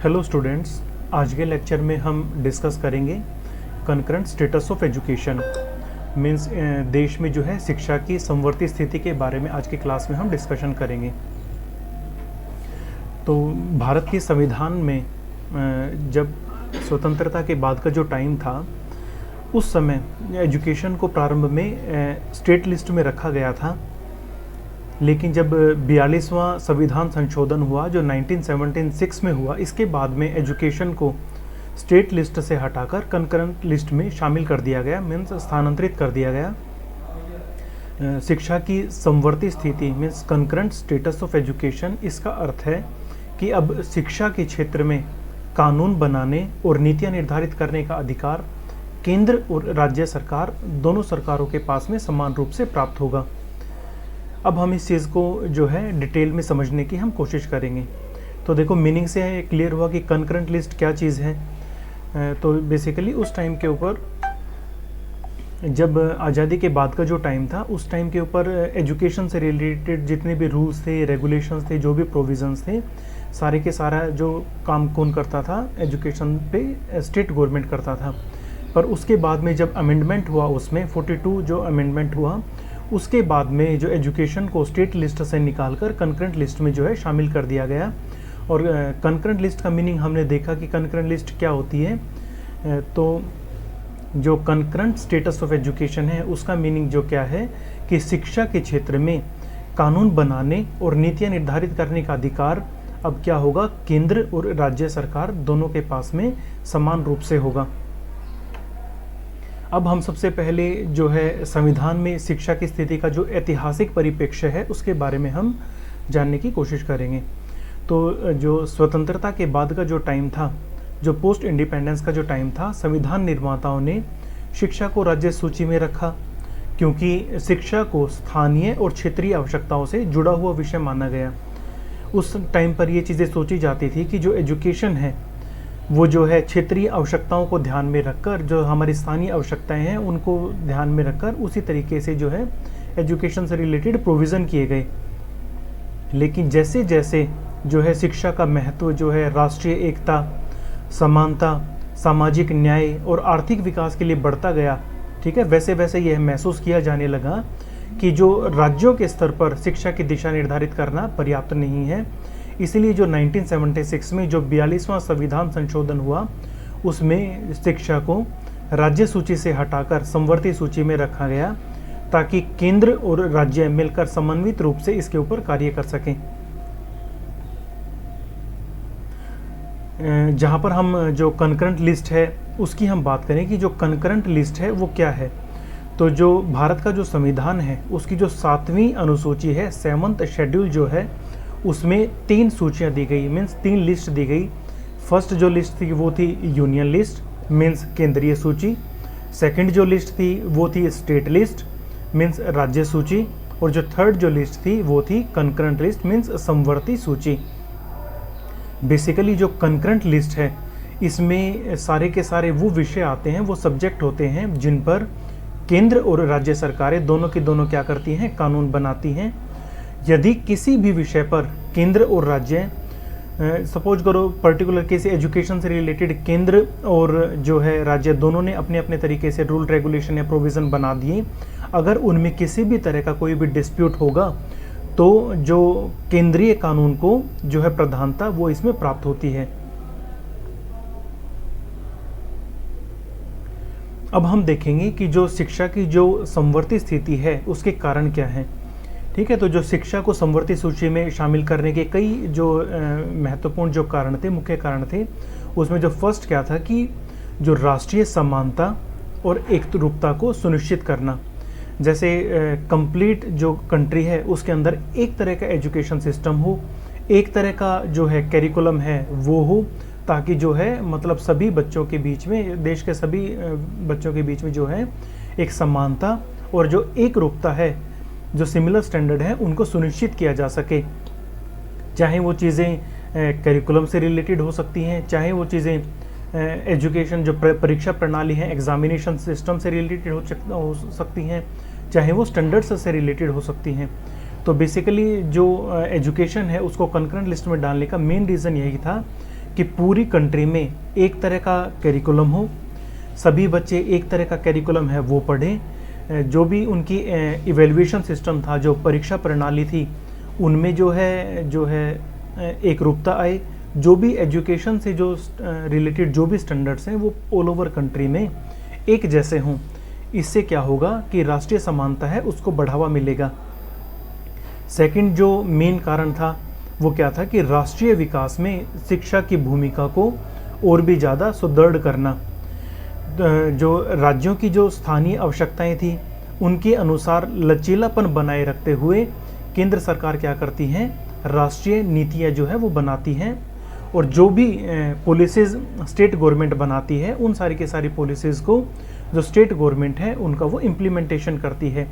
Hello students, आज के lecture में हम डिस्कस करेंगे concurrent status of education. Means देश में जो है शिक्षा की समवर्ती स्थिति के बारे में आज की क्लास में हम डिस्कशन करेंगे। तो भारत के संविधान में जब स्वतंत्रता के बाद का जो टाइम था, उस समय एजुकेशन को प्रारंभ में स्टेट लिस्ट में रखा गया था। लेकिन जब 42वां संविधान संशोधन हुआ जो 1976 में हुआ, इसके बाद में एजुकेशन को स्टेट लिस्ट से हटाकर कंकरेंट लिस्ट में शामिल कर दिया गया, मीन्स स्थानांतरित कर दिया गया। शिक्षा की समवर्ती स्थिति means concurrent status of education, इसका अर्थ है कि अब शिक्षा के क्षेत्र में कानून बनाने और नीतियां निर्धारित करने का अधिकार केंद्र और राज्य सरकार दोनों सरकारों के पास में समान रूप से प्राप्त होगा। अब हम इस चीज़ को जो है डिटेल में समझने की हम कोशिश करेंगे। तो देखो, मीनिंग से क्लियर हुआ कि कंकरेंट लिस्ट क्या चीज़ है। तो बेसिकली उस टाइम के ऊपर, जब आज़ादी के बाद का जो टाइम था, उस टाइम के ऊपर एजुकेशन से रिलेटेड जितने भी रूल्स थे, रेगुलेशंस थे, जो भी प्रोविजंस थे, सारे के सारा जो काम कौन करता था, एजुकेशन पे स्टेट गवर्नमेंट करता था। पर उसके बाद में जब अमेंडमेंट हुआ, उसमें 42 जो अमेंडमेंट हुआ, उसके बाद में जो एजुकेशन को स्टेट लिस्ट से निकालकर कंकरेंट लिस्ट में जो है शामिल कर दिया गया। और कंकरेंट लिस्ट का मीनिंग हमने देखा कि कंकरेंट लिस्ट क्या होती है। तो जो कंकरेंट स्टेटस ऑफ एजुकेशन है, उसका मीनिंग जो क्या है कि शिक्षा के क्षेत्र में कानून बनाने और नीतियां निर्धारित करने का अधिकार अब क्या होगा, केंद्र और राज्य सरकार दोनों के पास में समान रूप से होगा। अब हम सबसे पहले जो है संविधान में शिक्षा की स्थिति का जो ऐतिहासिक परिप्रेक्ष्य है, उसके बारे में हम जानने की कोशिश करेंगे। तो जो स्वतंत्रता के बाद का जो टाइम था, जो पोस्ट इंडिपेंडेंस का जो टाइम था, संविधान निर्माताओं ने शिक्षा को राज्य सूची में रखा, क्योंकि शिक्षा को स्थानीय और क्षेत्रीय आवश्यकताओं से जुड़ा हुआ विषय माना गया। उस टाइम पर ये चीज़ें सोची जाती थी कि जो एजुकेशन है वो जो है क्षेत्रीय आवश्यकताओं को ध्यान में रखकर, जो हमारी स्थानीय आवश्यकताएं हैं उनको ध्यान में रखकर उसी तरीके से जो है एजुकेशन से रिलेटेड प्रोविज़न किए गए। लेकिन जैसे जैसे जो है शिक्षा का महत्व जो है राष्ट्रीय एकता, समानता, सामाजिक न्याय और आर्थिक विकास के लिए बढ़ता गया, ठीक है, वैसे वैसे यह महसूस किया जाने लगा कि जो राज्यों के स्तर पर शिक्षा की दिशा निर्धारित करना पर्याप्त नहीं है। इसीलिए जो 1976 में जो 42वां संविधान संशोधन हुआ, उसमें शिक्षा को राज्य सूची से हटाकर समवर्ती सूची में रखा गया, ताकि केंद्र और राज्य मिलकर समन्वित रूप से इसके ऊपर कार्य कर सकें। जहाँ पर हम जो कंकरेंट लिस्ट है उसकी हम बात करें कि जो कंकरेंट लिस्ट है वो क्या है, तो जो भारत का जो संविधान है उसकी जो 7वीं अनुसूची है, 7th शेड्यूल जो है, उसमें 3 सूचियाँ दी गई, मीन्स 3 लिस्ट दी गई। फर्स्ट जो लिस्ट थी वो थी यूनियन लिस्ट, मीन्स केंद्रीय सूची। सेकंड जो लिस्ट थी वो थी स्टेट लिस्ट, मीन्स राज्य सूची। और जो थर्ड जो लिस्ट थी वो थी कंकरेंट लिस्ट, मीन्स समवर्ती सूची। बेसिकली जो कंकरेंट लिस्ट है, इसमें सारे के सारे वो विषय आते हैं, वो सब्जेक्ट होते हैं जिन पर केंद्र और राज्य सरकारें दोनों की दोनों क्या करती हैं, कानून बनाती हैं। यदि किसी भी विषय पर केंद्र और राज्य, सपोज करो पर्टिकुलर केस एजुकेशन से रिलेटेड, केंद्र और जो है राज्य दोनों ने अपने अपने तरीके से रूल, रेगुलेशन या प्रोविज़न बना दिए, अगर उनमें किसी भी तरह का कोई भी डिस्प्यूट होगा तो जो केंद्रीय कानून को जो है प्रधानता वो इसमें प्राप्त होती है। अब हम देखेंगे कि जो शिक्षा की जो समवर्ती स्थिति है उसके कारण क्या है, ठीक है। तो जो शिक्षा को समवर्ती सूची में शामिल करने के कई जो महत्वपूर्ण जो कारण थे, मुख्य कारण थे, उसमें जो फर्स्ट क्या था कि जो राष्ट्रीय समानता और एकरूपता को सुनिश्चित करना। जैसे कंप्लीट जो कंट्री है उसके अंदर एक तरह का एजुकेशन सिस्टम हो, एक तरह का जो है करिकुलम है वो हो, ताकि जो है मतलब सभी बच्चों के बीच में, देश के सभी बच्चों के बीच में जो है एक समानता और जो एकरूपता है, जो सिमिलर स्टैंडर्ड है, उनको सुनिश्चित किया जा सके। चाहे वो चीज़ें करिकुलम से रिलेटेड हो सकती हैं, चाहे वो चीज़ें एजुकेशन जो परीक्षा प्रणाली है, एग्जामिनेशन सिस्टम से रिलेटेड हो सकती हैं, चाहे वो स्टैंडर्ड्स से रिलेटेड हो सकती हैं। तो बेसिकली जो एजुकेशन है उसको कंकरेंट लिस्ट में डालने का मेन रीज़न यही था कि पूरी कंट्री में एक तरह का करिकुलम हो, सभी बच्चे एक तरह का करिकुलम है वो पढ़ें। जो भी उनकी इवैल्यूएशन सिस्टम था, जो परीक्षा प्रणाली थी, उनमें जो है एक रूपता आए। जो भी एजुकेशन से जो रिलेटेड जो भी स्टैंडर्ड्स हैं वो ऑल ओवर कंट्री में एक जैसे हों। इससे क्या होगा कि राष्ट्रीय समानता है उसको बढ़ावा मिलेगा। सेकंड जो मेन कारण था वो क्या था कि राष्ट्रीय विकास में शिक्षा की भूमिका को और भी ज़्यादा सुदृढ़ करना। जो राज्यों की जो स्थानीय आवश्यकताएं थी उनके अनुसार लचीलापन बनाए रखते हुए केंद्र सरकार क्या करती हैं, राष्ट्रीय नीतियां जो है वो बनाती हैं। और जो भी पॉलिसीज़ स्टेट गवर्नमेंट बनाती है उन सारी की सारी पॉलिसीज़ को जो स्टेट गवर्नमेंट है उनका वो इम्प्लीमेंटेशन करती है।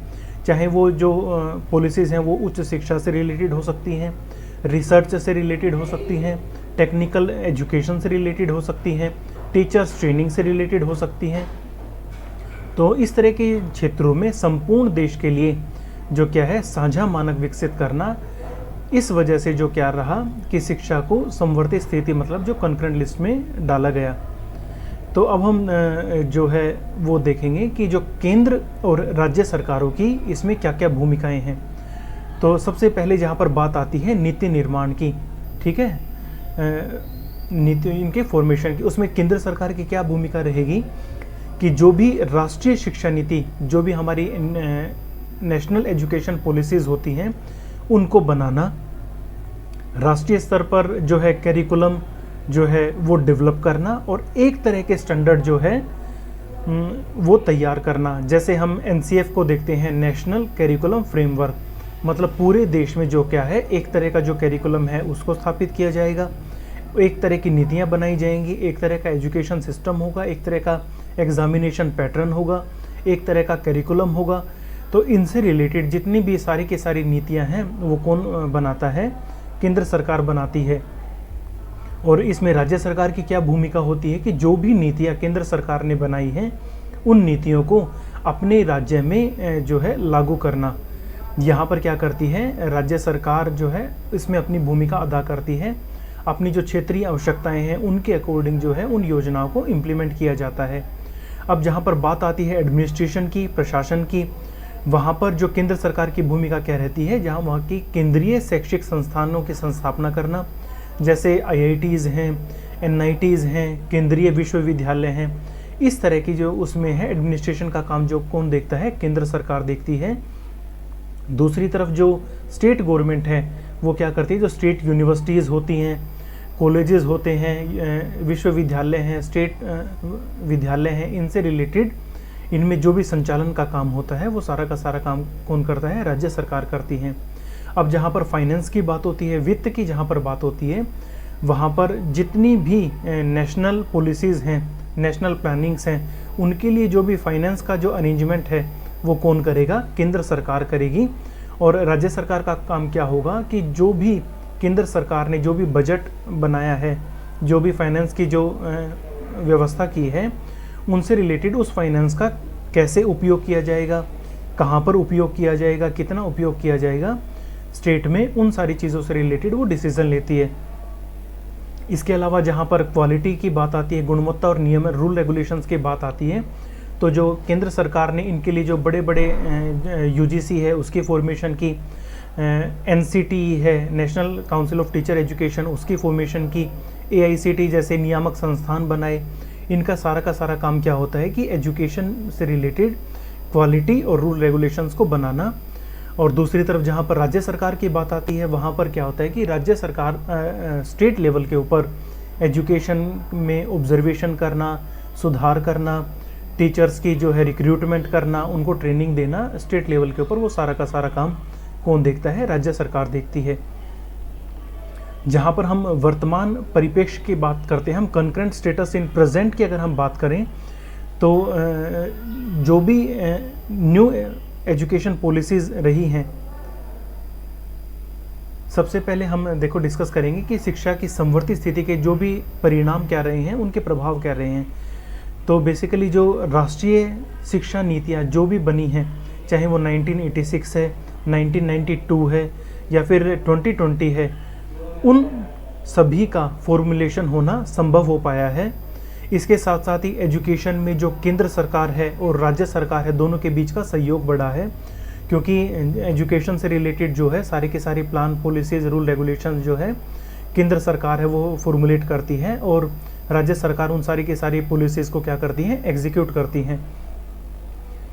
चाहे वो जो पॉलिसीज़ हैं वो उच्च शिक्षा से रिलेटेड हो सकती हैं, रिसर्च से रिलेटेड हो सकती हैं, टेक्निकल एजुकेशन से रिलेटेड हो सकती हैं, टीचर्स ट्रेनिंग से रिलेटेड हो सकती हैं। तो इस तरह के क्षेत्रों में संपूर्ण देश के लिए जो क्या है साझा मानक विकसित करना, इस वजह से जो क्या रहा कि शिक्षा को संवर्धित स्थिति मतलब जो कंकरेंट लिस्ट में डाला गया। तो अब हम जो है वो देखेंगे कि जो केंद्र और राज्य सरकारों की इसमें क्या क्या भूमिकाएं हैं। तो सबसे पहले जहाँ पर बात आती है नीति निर्माण की, ठीक है, नीति इनके फॉर्मेशन की, उसमें केंद्र सरकार की क्या भूमिका रहेगी कि जो भी राष्ट्रीय शिक्षा नीति, जो भी हमारी नेशनल एजुकेशन पॉलिसीज़ होती हैं उनको बनाना, राष्ट्रीय स्तर पर जो है करिकुलम जो है वो डेवलप करना और एक तरह के स्टैंडर्ड जो है वो तैयार करना। जैसे हम एनसीएफ को देखते हैं, नेशनल करिकुलम फ्रेमवर्क, मतलब पूरे देश में जो क्या है एक तरह का जो करिकुलम है उसको स्थापित किया जाएगा, एक तरह की नीतियाँ बनाई जाएंगी, एक तरह का एजुकेशन सिस्टम होगा, एक तरह का एग्जामिनेशन पैटर्न होगा, एक तरह का करिकुलम होगा। तो इनसे रिलेटेड जितनी भी सारी की सारी नीतियां हैं वो कौन बनाता है, केंद्र सरकार बनाती है। और इसमें राज्य सरकार की क्या भूमिका होती है कि जो भी नीतियां केंद्र सरकार ने बनाई हैं उन नीतियों को अपने राज्य में जो है लागू करना। यहाँ पर क्या करती है राज्य सरकार जो है इसमें अपनी भूमिका अदा करती है, अपनी जो क्षेत्रीय आवश्यकताएं हैं उनके अकॉर्डिंग जो है उन योजनाओं को इम्प्लीमेंट किया जाता है। अब जहाँ पर बात आती है एडमिनिस्ट्रेशन की, प्रशासन की, वहाँ पर जो केंद्र सरकार की भूमिका क्या रहती है, जहाँ वहाँ की केंद्रीय शैक्षिक संस्थानों की स्थापना करना, जैसे IITs हैं, NITs हैं, केंद्रीय विश्वविद्यालय हैं, इस तरह की जो उसमें है एडमिनिस्ट्रेशन का काम जो कौन देखता है, केंद्र सरकार देखती है। दूसरी तरफ जो स्टेट गवर्नमेंट है वो क्या करती है, जो स्टेट यूनिवर्सिटीज़ होती हैं, कॉलेजेस होते हैं, विश्वविद्यालय हैं, स्टेट विद्यालय हैं, इनसे रिलेटेड इनमें जो भी संचालन का काम होता है वो सारा का सारा काम कौन करता है, राज्य सरकार करती है। अब जहाँ पर फाइनेंस की बात होती है, वित्त की जहाँ पर बात होती है, वहाँ पर जितनी भी नेशनल पॉलिसीज़ हैं, नेशनल प्लानिंग्स हैं, उनके लिए जो भी फाइनेंस का जो अरेंजमेंट है वो कौन करेगा, केंद्र सरकार करेगी। और राज्य सरकार का काम क्या होगा कि जो भी केंद्र सरकार ने जो भी बजट बनाया है, जो भी फाइनेंस की जो व्यवस्था की है, उनसे रिलेटेड उस फाइनेंस का कैसे उपयोग किया जाएगा, कहाँ पर उपयोग किया जाएगा, कितना उपयोग किया जाएगा स्टेट में, उन सारी चीज़ों से रिलेटेड वो डिसीज़न लेती है। इसके अलावा जहाँ पर क्वालिटी की बात आती है, गुणवत्ता और नियम रूल रेगुलेशंस की बात आती है, तो जो केंद्र सरकार ने इनके लिए जो बड़े बड़े UGC है उसकी फॉर्मेशन की, NCT है, national council of teacher education, उसकी फॉर्मेशन की, AICT जैसे नियामक संस्थान बनाए, इनका सारा का सारा काम क्या होता है कि एजुकेशन से रिलेटेड क्वालिटी और रूल रेगुलेशंस को बनाना। और दूसरी तरफ जहाँ पर राज्य सरकार की बात आती है वहाँ पर क्या होता है कि राज्य सरकार स्टेट लेवल के ऊपर एजुकेशन में ऑब्जर्वेशन करना, सुधार करना, टीचर्स की जो है रिक्रूटमेंट करना, उनको ट्रेनिंग देना, स्टेट लेवल के ऊपर वो सारा का सारा काम कौन देखता है, राज्य सरकार देखती है। जहाँ पर हम वर्तमान परिप्रेक्ष्य की बात करते हैं, हम कंकरेंट स्टेटस इन प्रेजेंट की अगर हम बात करें तो जो भी न्यू एजुकेशन पॉलिसीज़ रही हैं, सबसे पहले हम देखो डिस्कस करेंगे कि शिक्षा की समवर्ती स्थिति के जो भी परिणाम क्या रहे हैं, उनके प्रभाव क्या रहे हैं। तो बेसिकली जो राष्ट्रीय शिक्षा नीतियाँ जो भी बनी हैं, चाहे वो 1986 है, 1992 है या फिर 2020 है, उन सभी का फॉर्मुलेशन होना संभव हो पाया है। इसके साथ साथ ही एजुकेशन में जो केंद्र सरकार है और राज्य सरकार है, दोनों के बीच का सहयोग बढ़ा है, क्योंकि एजुकेशन से रिलेटेड जो है सारे के सारे प्लान, पॉलिसीज, रूल, रेगुलेशन जो है केंद्र सरकार है वो फॉर्मुलेट करती है और राज्य सरकार उन सारी की सारी पॉलिसीज़ को क्या करती हैं, एग्जीक्यूट करती हैं।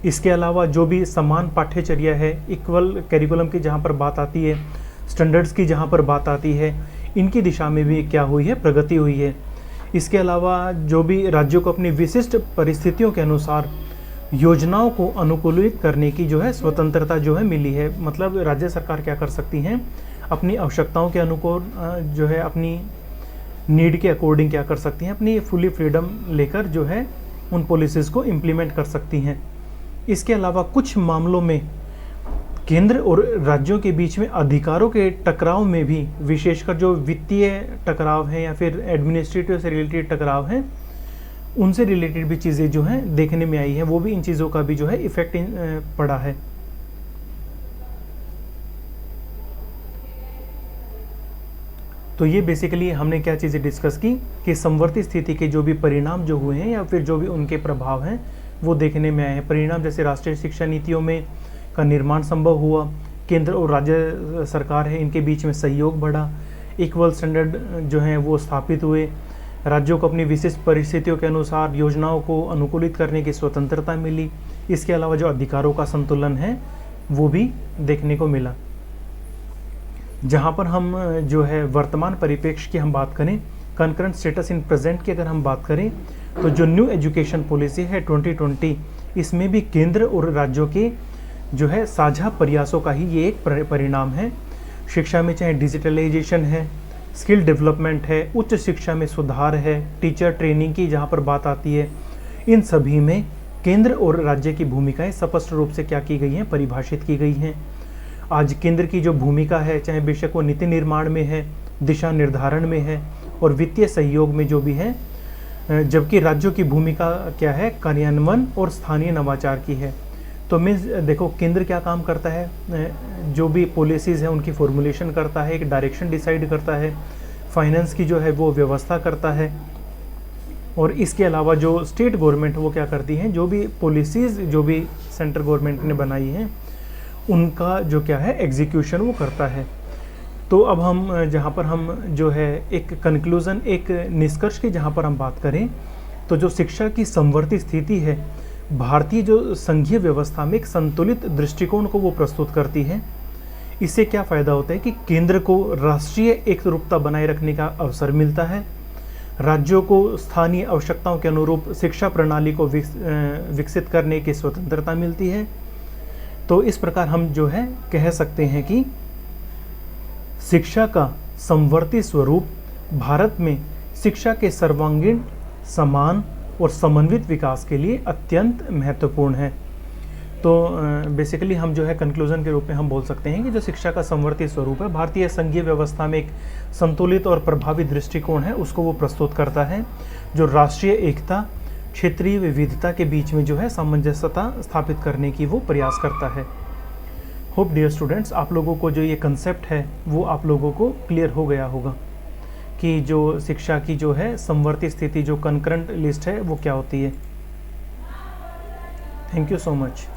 इसके अलावा जो भी समान पाठ्यचर्या है, इक्वल करिकुलम की जहाँ पर बात आती है, स्टैंडर्ड्स की जहाँ पर बात आती है, इनकी दिशा में भी क्या हुई है, प्रगति हुई है। इसके अलावा जो भी राज्यों को अपनी विशिष्ट परिस्थितियों के अनुसार योजनाओं को अनुकूलित करने की जो है स्वतंत्रता जो है मिली है। मतलब राज्य सरकार क्या कर सकती हैं, अपनी आवश्यकताओं के अनुकूल जो है अपनी नीड के अकॉर्डिंग क्या कर सकती हैं, अपनी फुली फ्रीडम लेकर जो है उन पॉलिसीज़ को इम्प्लीमेंट कर सकती हैं। इसके अलावा कुछ मामलों में केंद्र और राज्यों के बीच में अधिकारों के टकराव में भी, विशेषकर जो वित्तीय टकराव हैं या फिर एडमिनिस्ट्रेटिव से रिलेटेड टकराव हैं, उनसे रिलेटेड भी चीज़ें जो हैं देखने में आई हैं, वो भी इन चीज़ों का भी जो है इफेक्ट पड़ा है। तो ये बेसिकली हमने क्या चीज़ें डिस्कस की कि समवर्ती स्थिति के जो भी परिणाम जो हुए हैं या फिर जो भी उनके प्रभाव हैं वो देखने में आए हैं। परिणाम जैसे राष्ट्रीय शिक्षा नीतियों में का निर्माण संभव हुआ, केंद्र और राज्य सरकार है इनके बीच में सहयोग बढ़ा, इक्वल स्टैंडर्ड जो हैं वो स्थापित हुए, राज्यों को अपनी विशिष्ट परिस्थितियों के अनुसार योजनाओं को अनुकूलित करने की स्वतंत्रता मिली। इसके अलावा जो अधिकारों का संतुलन है वो भी देखने को मिला। जहाँ पर हम जो है वर्तमान परिप्रेक्ष्य की हम बात करें, कंकरेंट स्टेटस इन प्रेजेंट की अगर हम बात करें, तो जो न्यू एजुकेशन पॉलिसी है 2020, इसमें भी केंद्र और राज्यों के जो है साझा प्रयासों का ही ये एक परिणाम है। शिक्षा में चाहे डिजिटलाइजेशन है, स्किल डेवलपमेंट है, उच्च शिक्षा में सुधार है, टीचर ट्रेनिंग की जहाँ पर बात आती है, इन सभी में केंद्र और राज्य की भूमिकाएं स्पष्ट रूप से क्या की गई हैं, परिभाषित की गई हैं। आज केंद्र की जो भूमिका है, चाहे बेशक वो नीति निर्माण में है, दिशा निर्धारण में है और वित्तीय सहयोग में जो भी है, जबकि राज्यों की भूमिका क्या है, कार्यान्वयन और स्थानीय नवाचार की है। तो मीन्स देखो केंद्र क्या काम करता है, जो भी पॉलिसीज़ हैं उनकी फॉर्मुलेशन करता है, एक डायरेक्शन डिसाइड करता है, फाइनेंस की जो है वो व्यवस्था करता है, और इसके अलावा जो स्टेट गवर्नमेंट वो क्या करती हैं, जो भी पॉलिसीज़ जो भी सेंट्रल गवर्नमेंट ने बनाई हैं उनका जो क्या है एग्जीक्यूशन वो करता है। तो अब हम जहाँ पर हम जो है एक कंक्लूज़न, एक निष्कर्ष की जहाँ पर हम बात करें, तो जो शिक्षा की समवर्ती स्थिति है भारतीय जो संघीय व्यवस्था में एक संतुलित दृष्टिकोण को वो प्रस्तुत करती है। इससे क्या फ़ायदा होता है कि केंद्र को राष्ट्रीय एकरूपता बनाए रखने का अवसर मिलता है, राज्यों को स्थानीय आवश्यकताओं के अनुरूप शिक्षा प्रणाली को विकसित करने की स्वतंत्रता मिलती है। तो इस प्रकार हम जो है कह सकते हैं कि शिक्षा का समवर्ती स्वरूप भारत में शिक्षा के सर्वांगीण, समान और समन्वित विकास के लिए अत्यंत महत्वपूर्ण है। तो बेसिकली हम जो है कंक्लूजन के रूप में हम बोल सकते हैं कि जो शिक्षा का समवर्ती स्वरूप है भारतीय संघीय व्यवस्था में एक संतुलित और प्रभावी दृष्टिकोण है, उसको वो प्रस्तुत करता है, जो राष्ट्रीय एकता, क्षेत्रीय विविधता के बीच में जो है सामंजस्यता स्थापित करने की वो प्रयास करता है। होप डियर स्टूडेंट्स, आप लोगों को जो ये कंसेप्ट है वो आप लोगों को क्लियर हो गया होगा कि जो शिक्षा की जो है समवर्ती स्थिति, जो कंकरेंट लिस्ट है वो क्या होती है। Thank you so much.